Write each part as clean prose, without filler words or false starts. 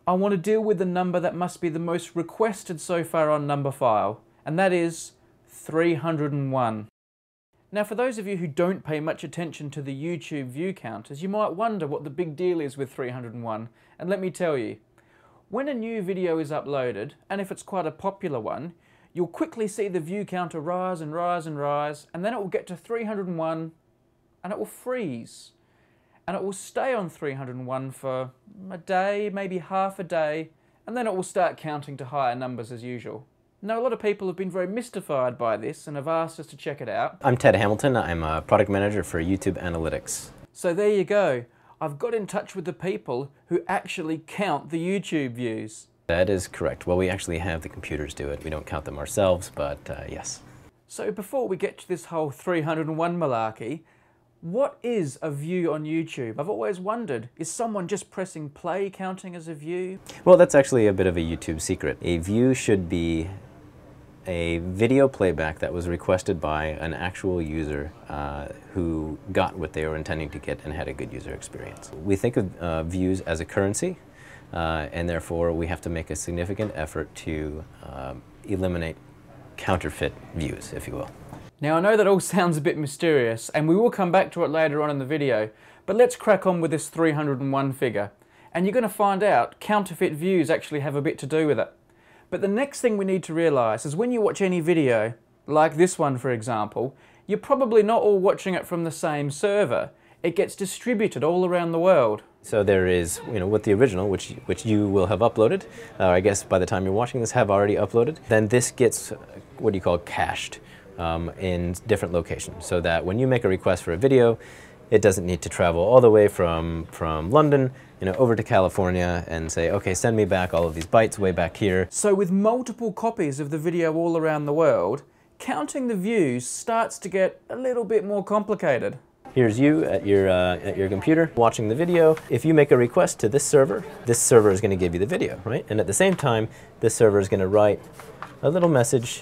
I want to deal with the number that must be the most requested so far on Numberphile, and that is 301. Now, for those of you who don't pay much attention to the YouTube view counters, you might wonder what the big deal is with 301, and let me tell you. When a new video is uploaded, and if it's quite a popular one, you'll quickly see the view counter rise and rise and rise, and then it will get to 301, and it will freeze. And it will stay on 301 for a day, maybe half a day, and then it will start counting to higher numbers as usual. Now, a lot of people have been very mystified by this and have asked us to check it out. I'm Ted Hamilton. I'm a product manager for YouTube Analytics. So there you go. I've got in touch with the people who actually count the YouTube views. That is correct. Well, we actually have the computers do it. We don't count them ourselves, but yes. So before we get to this whole 301 malarkey, what is a view on YouTube? I've always wondered, is someone just pressing play counting as a view? Well, that's actually a bit of a YouTube secret. A view should be a video playback that was requested by an actual user who got what they were intending to get and had a good user experience. We think of views as a currency, and therefore we have to make a significant effort to eliminate counterfeit views, if you will. Now, I know that all sounds a bit mysterious, and we will come back to it later on in the video, but let's crack on with this 301 figure. And you're going to find out counterfeit views actually have a bit to do with it. But the next thing we need to realise is when you watch any video, like this one for example, you're probably not all watching it from the same server. It gets distributed all around the world. So there is, with the original, which you will have uploaded, I guess by the time you're watching this have already uploaded, then this gets what do you call cached in different locations, so that when you make a request for a video, it doesn't need to travel all the way from London, over to California and say, okay, send me back all of these bytes way back here. So with multiple copies of the video all around the world, counting the views starts to get a little bit more complicated. Here's you at your computer watching the video. If you make a request to this server is going to give you the video, right? And at the same time, this server is going to write a little message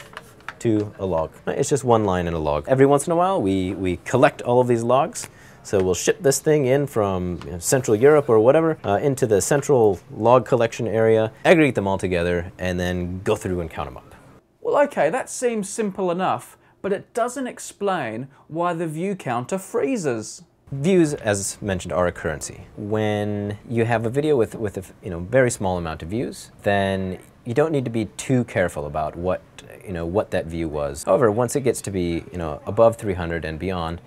to a log. It's just one line in a log. Every once in a while, we collect all of these logs. So we'll ship this thing in from Central Europe or whatever into the central log collection area, aggregate them all together, and then go through and count them up. Well, okay, that seems simple enough, but it doesn't explain why the view counter freezes. Views, as mentioned, are a currency. When you have a video with a very small amount of views, then you don't need to be too careful about what that view was. However, once it gets to be above 300 and beyond,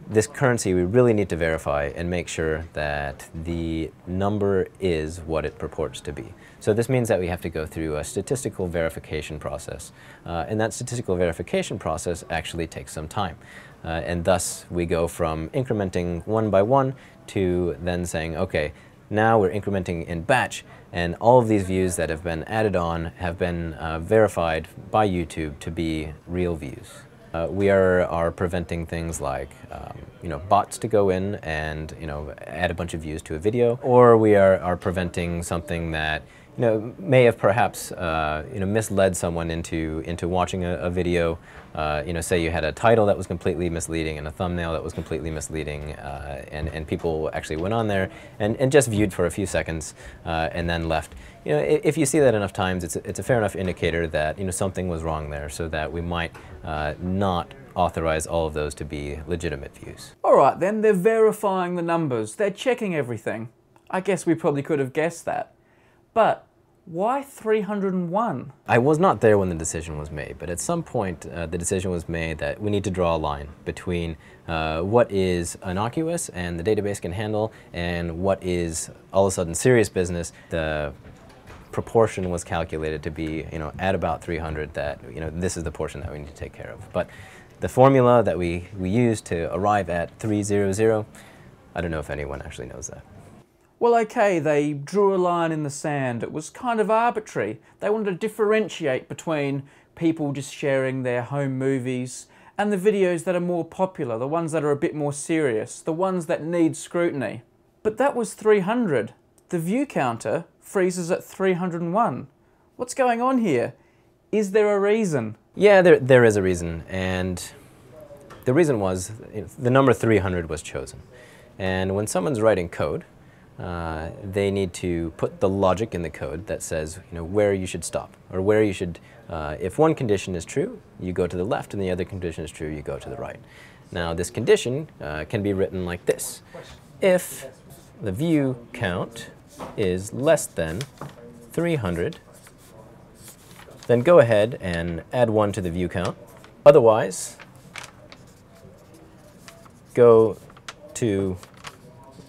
this currency we really need to verify and make sure that the number is what it purports to be. So this means that we have to go through a statistical verification process, and that statistical verification process actually takes some time. And thus we go from incrementing one by one to then saying, okay, now we're incrementing in batch, and all of these views that have been added on have been verified by YouTube to be real views. We are preventing things like bots to go in and add a bunch of views to a video, or we are preventing something that may have perhaps misled someone into watching a video. Say you had a title that was completely misleading and a thumbnail that was completely misleading, and people actually went on there and just viewed for a few seconds and then left. If you see that enough times, it's a fair enough indicator that something was wrong there, so that we might not authorize all of those to be legitimate views. All right, then they're verifying the numbers. They're checking everything. I guess we probably could have guessed that. But why 301? I was not there when the decision was made, but at some point the decision was made that we need to draw a line between what is innocuous and the database can handle and what is all of a sudden serious business. The proportion was calculated to be at about 300, that this is the portion that we need to take care of. But the formula that we used to arrive at 300, I don't know if anyone actually knows that. Well, okay, they drew a line in the sand. It was kind of arbitrary. They wanted to differentiate between people just sharing their home movies and the videos that are more popular, the ones that are a bit more serious, the ones that need scrutiny. But that was 300. The view counter freezes at 301. What's going on here? Is there a reason? Yeah, there is a reason, and the reason was the number 300 was chosen. And when someone's writing code, they need to put the logic in the code that says, where you should stop, or where you should, if one condition is true, you go to the left, and the other condition is true, you go to the right. Now, this condition can be written like this. If the view count is less than 300, then go ahead and add 1 to the view count. Otherwise, go to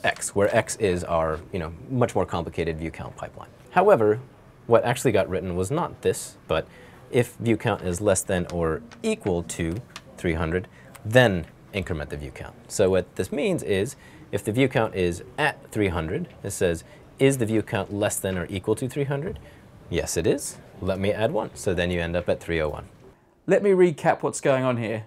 X, where X is our, much more complicated view count pipeline. However, what actually got written was not this, but if view count is less than or equal to 300, then increment the view count. So what this means is, if the view count is at 300, it says, is the view count less than or equal to 300? Yes, it is. Let me add 1. So then you end up at 301. Let me recap what's going on here.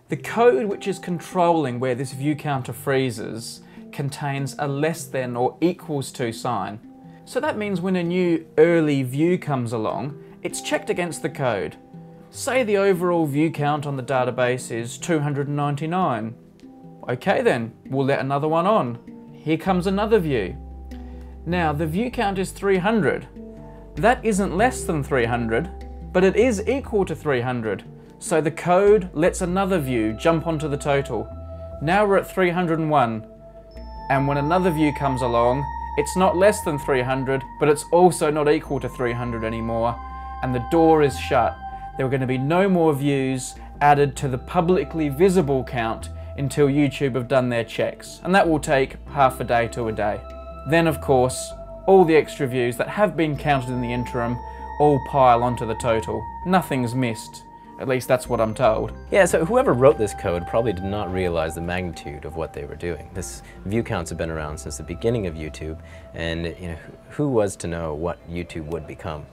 The code which is controlling where this view counter freezes contains a less than or equals to sign. So that means when a new early view comes along, it's checked against the code. Say the overall view count on the database is 299. Okay then, we'll let another one on. Here comes another view. Now the view count is 300. That isn't less than 300, but it is equal to 300. So the code lets another view jump onto the total. Now we're at 301. And when another view comes along, it's not less than 300, but it's also not equal to 300 anymore, and the door is shut. There are going to be no more views added to the publicly visible count until YouTube have done their checks, and that will take half a day to a day. Then, of course, all the extra views that have been counted in the interim all pile onto the total. Nothing's missed. At least that's what I'm told. Yeah, so whoever wrote this code probably did not realize the magnitude of what they were doing. This view counts have been around since the beginning of YouTube, and who was to know what YouTube would become?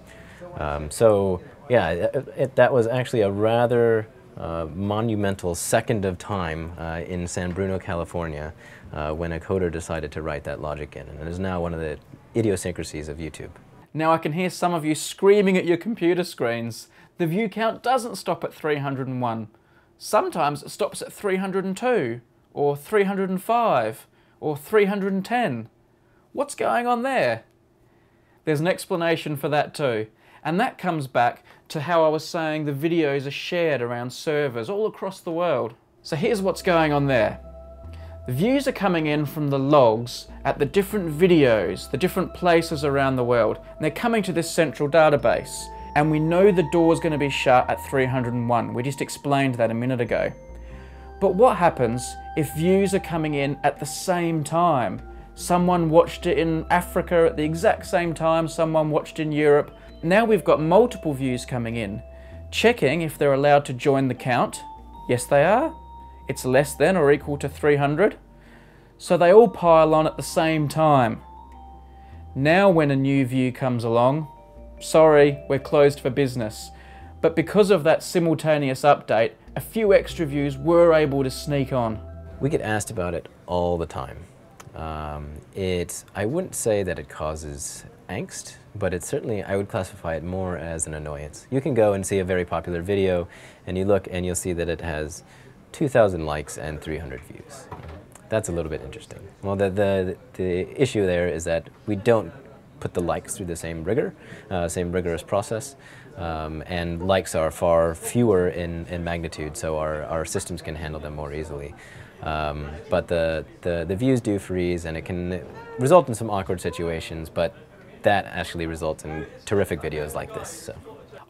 So yeah, that was actually a rather monumental second of time in San Bruno, California, when a coder decided to write that logic in, and it is now one of the idiosyncrasies of YouTube. Now I can hear some of you screaming at your computer screens. The view count doesn't stop at 301. Sometimes it stops at 302, or 305, or 310. What's going on there? There's an explanation for that too, and that comes back to how I was saying the videos are shared around servers all across the world. So here's what's going on there. The views are coming in from the logs at the different videos, the different places around the world, and they're coming to this central database. And we know the door's going to be shut at 301. We just explained that a minute ago. But what happens if views are coming in at the same time? Someone watched it in Africa at the exact same time, someone watched in Europe. Now we've got multiple views coming in. Checking if they're allowed to join the count. Yes, they are. It's less than or equal to 300. So they all pile on at the same time. Now when a new view comes along, sorry, we're closed for business. But because of that simultaneous update, a few extra views were able to sneak on. We get asked about it all the time. I wouldn't say that it causes angst, but it's certainly, I would classify it more as an annoyance. You can go and see a very popular video, and you look and you'll see that it has 2,000 likes and 300 views. That's a little bit interesting. Well, the issue there is that we don't put the likes through the same rigorous process, and likes are far fewer in magnitude, so our systems can handle them more easily. But the views do freeze, and it can result in some awkward situations, but that actually results in terrific videos like this. So.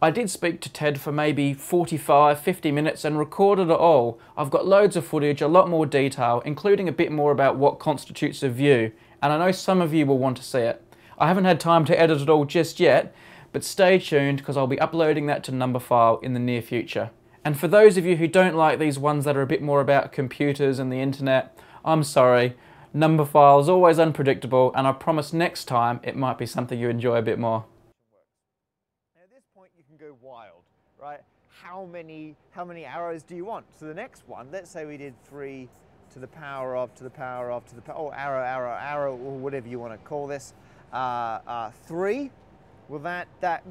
I did speak to Ted for maybe 45, 50 minutes and recorded it all. I've got loads of footage, a lot more detail, including a bit more about what constitutes a view, and I know some of you will want to see it. I haven't had time to edit it all just yet, but stay tuned because I'll be uploading that to Numberphile in the near future. And for those of you who don't like these ones that are a bit more about computers and the internet, I'm sorry. Numberphile is always unpredictable, and I promise next time it might be something you enjoy a bit more. At this point you can go wild, right? How many arrows do you want? So the next one, let's say we did 3 to the power of, to the power of, to the power, oh, arrow, or whatever you want to call this. 3, well that